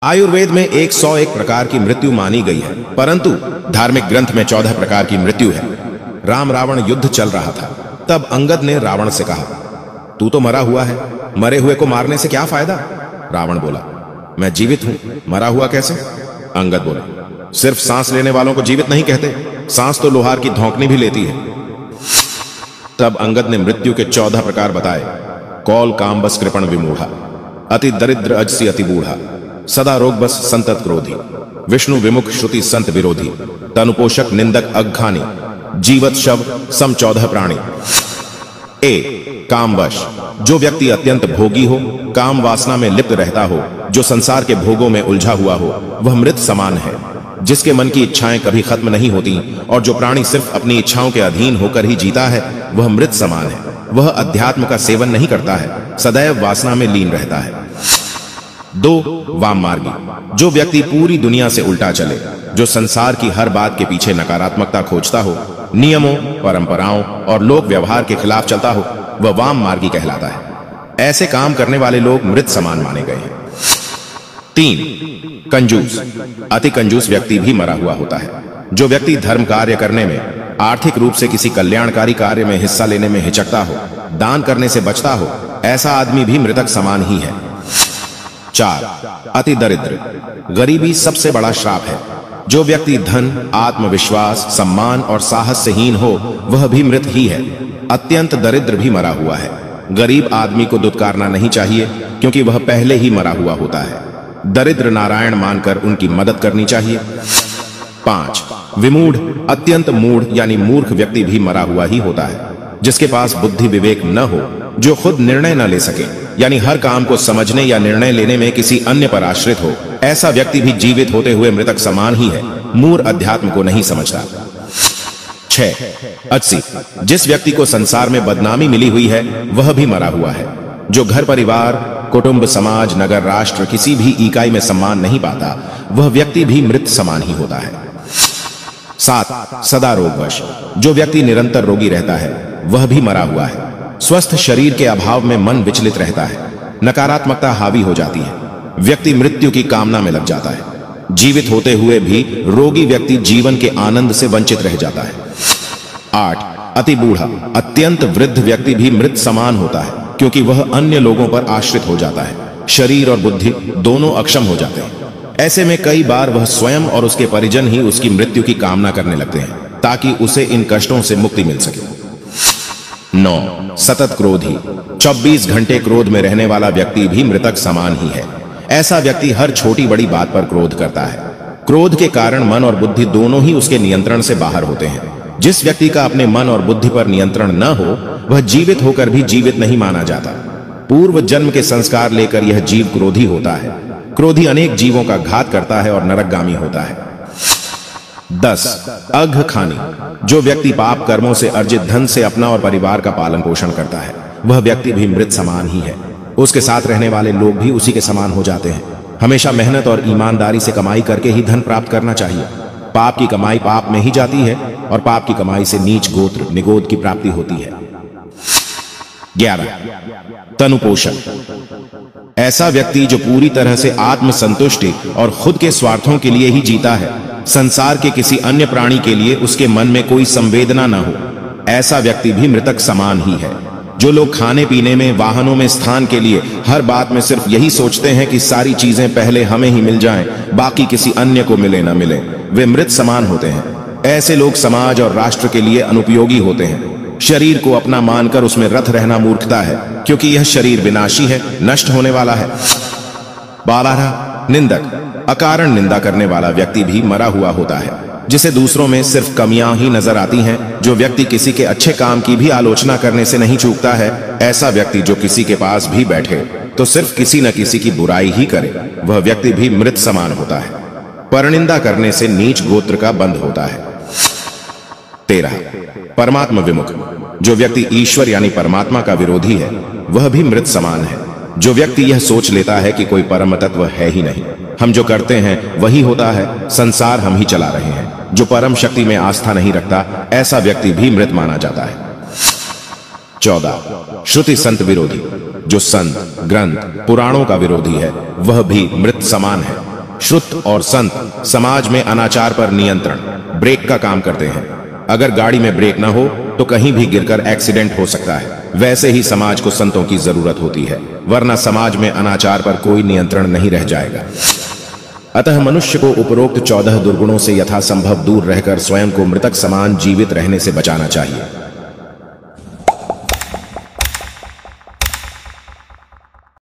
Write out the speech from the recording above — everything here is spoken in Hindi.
आयुर्वेद में 101 प्रकार की मृत्यु मानी गई है, परंतु धार्मिक ग्रंथ में 14 प्रकार की मृत्यु है। राम रावण युद्ध चल रहा था, तब अंगद ने रावण से कहा, तू तो मरा हुआ है, मरे हुए को मारने से क्या फायदा? रावण बोला, मैं जीवित हूं, मरा हुआ कैसे? अंगद बोला, सिर्फ सांस लेने वालों को जीवित नहीं कहते, सांस तो लोहार की धौंकनी भी लेती है। तब अंगद ने मृत्यु के 14 प्रकार बताए। कौल काम बस कृपण विमूढ़ा, अति दरिद्र अजसी अति बूढ़ा, सदा रोग बस संतत क्रोधी, विष्णु विमुख श्रुति संत विरोधी, तनुपोषक निंदक अघानी, जीवत शव सम 14 प्राणी। ए कामवश, जो व्यक्ति अत्यंत भोगी हो, काम वासना में लिप्त रहता हो, जो संसार के भोगों में उलझा हुआ हो, वह मृत समान है। जिसके मन की इच्छाएं कभी खत्म नहीं होती और जो प्राणी सिर्फ अपनी इच्छाओं के अधीन होकर ही जीता है, वह मृत समान है। वह अध्यात्म का सेवन नहीं करता है, सदैव वासना में लीन रहता है। 2 वाम मार्गी, जो व्यक्ति पूरी दुनिया से उल्टा चले, जो संसार की हर बात के पीछे नकारात्मकता खोजता हो, नियमों, परंपराओं और लोक व्यवहार के खिलाफ चलता हो, वह वाम मार्गी कहलाता है। ऐसे काम करने वाले लोग मृत समान माने गए हैं। 3 कंजूस, अति कंजूस व्यक्ति भी मरा हुआ होता है। जो व्यक्ति धर्म कार्य करने में, आर्थिक रूप से किसी कल्याणकारी कार्य में हिस्सा लेने में हिचकता हो, दान करने से बचता हो, ऐसा आदमी भी मृतक समान ही है। 4 अति दरिद्र, गरीबी सबसे बड़ा श्राप है। जो व्यक्ति धन, आत्मविश्वास, सम्मान और साहस से हीन हो, वह भी मृत ही है। अत्यंत दरिद्र भी मरा हुआ है। गरीब आदमी को दुत्कारना नहीं चाहिए, क्योंकि वह पहले ही मरा हुआ होता है। दरिद्र नारायण मानकर उनकी मदद करनी चाहिए। 5 विमूढ़, अत्यंत मूढ़ यानी मूर्ख व्यक्ति भी मरा हुआ ही होता है। जिसके पास बुद्धि विवेक न हो, जो खुद निर्णय न ले सके, यानी हर काम को समझने या निर्णय लेने में किसी अन्य पर आश्रित हो, ऐसा व्यक्ति भी जीवित होते हुए मृतक समान ही है। मूढ़ अध्यात्म को नहीं समझता। 6 अजसी, जिस व्यक्ति को संसार में बदनामी मिली हुई है, वह भी मरा हुआ है। जो घर परिवार, कुटुंब, समाज, नगर, राष्ट्र किसी भी इकाई में सम्मान नहीं पाता, वह व्यक्ति भी मृत समान ही होता है। 7 सदा रोगवश, जो व्यक्ति निरंतर रोगी रहता है, वह भी मरा हुआ है। स्वस्थ शरीर के अभाव में मन विचलित रहता है, नकारात्मकता हावी हो जाती है, व्यक्ति मृत्यु की कामना में लग जाता है। जीवित होते हुए भी रोगी व्यक्ति जीवन के आनंद से वंचित रह जाता है। 8 अति बूढ़ा, अत्यंत वृद्ध व्यक्ति भी मृत समान होता है, क्योंकि वह अन्य लोगों पर आश्रित हो जाता है। शरीर और बुद्धि दोनों अक्षम हो जाते हैं। ऐसे में कई बार वह स्वयं और उसके परिजन ही उसकी मृत्यु की कामना करने लगते हैं, ताकि उसे इन कष्टों से मुक्ति मिल सके। 9 सतत क्रोधी, 24 घंटे क्रोध में रहने वाला व्यक्ति भी मृतक समान ही है। ऐसा व्यक्ति हर छोटी बड़ी बात पर क्रोध करता है। क्रोध के कारण मन और बुद्धि दोनों ही उसके नियंत्रण से बाहर होते हैं। जिस व्यक्ति का अपने मन और बुद्धि पर नियंत्रण न हो, वह जीवित होकर भी जीवित नहीं माना जाता। पूर्व जन्म के संस्कार लेकर यह जीव क्रोधी होता है। क्रोधी अनेक जीवों का घात करता है और नरकगामी होता है। 10 अघखानी, जो व्यक्ति पाप कर्मों से अर्जित धन से अपना और परिवार का पालन पोषण करता है, वह व्यक्ति भी मृत समान ही है। उसके साथ रहने वाले लोग भी उसी के समान हो जाते हैं। हमेशा मेहनत और ईमानदारी से कमाई करके ही धन प्राप्त करना चाहिए। पाप की कमाई पाप में ही जाती है और पाप की कमाई से नीच गोत्र निगोद की प्राप्ति होती है। 11 तनुपोषण, ऐसा व्यक्ति जो पूरी तरह से आत्मसंतुष्टि और खुद के स्वार्थों के लिए ही जीता है, संसार के किसी अन्य प्राणी के लिए उसके मन में कोई संवेदना न हो, ऐसा व्यक्ति भी मृतक समान ही है। जो लोग खाने पीने में, वाहनों में स्थान के लिए हर बात में सिर्फ यही सोचते हैं कि सारी चीजें पहले हमें ही मिल जाएं, बाकी किसी अन्य को मिले न मिले, वे मृत समान होते हैं। ऐसे लोग समाज और राष्ट्र के लिए अनुपयोगी होते हैं। शरीर को अपना मानकर उसमें रत रहना मूर्खता है, क्योंकि यह शरीर विनाशी है, नष्ट होने वाला है। 12 निंदक, अकारण निंदा करने वाला व्यक्ति भी मरा हुआ होता है, जिसे दूसरों में सिर्फ कमियां ही नजर आती हैं। जो व्यक्ति किसी के अच्छे काम की भी आलोचना करने से नहीं चूकता है, ऐसा व्यक्ति जो किसी के पास भी बैठे तो सिर्फ किसी न किसी की बुराई ही करे, वह व्यक्ति भी मृत समान होता है। परनिंदा करने से नीच गोत्र का बंध होता है। 13 परमात्मा विमुख, जो व्यक्ति ईश्वर यानी परमात्मा का विरोधी है, वह भी मृत समान है। जो व्यक्ति यह सोच लेता है कि कोई परम तत्व है ही नहीं, हम जो करते हैं वही होता है, संसार हम ही चला रहे हैं, जो परम शक्ति में आस्था नहीं रखता, ऐसा व्यक्ति भी मृत माना जाता है। 14 श्रुति संत विरोधी, जो संत, ग्रंथ, पुराणों का विरोधी है, वह भी मृत समान है। श्रुत और संत समाज में अनाचार पर नियंत्रण ब्रेक का काम करते हैं। अगर गाड़ी में ब्रेक ना हो तो कहीं भी गिरकर एक्सीडेंट हो सकता है। वैसे ही समाज को संतों की जरूरत होती है, वरना समाज में अनाचार पर कोई नियंत्रण नहीं रह जाएगा। अतः मनुष्य को उपरोक्त 14 दुर्गुणों से यथासंभव दूर रहकर स्वयं को मृतक समान जीवित रहने से बचाना चाहिए।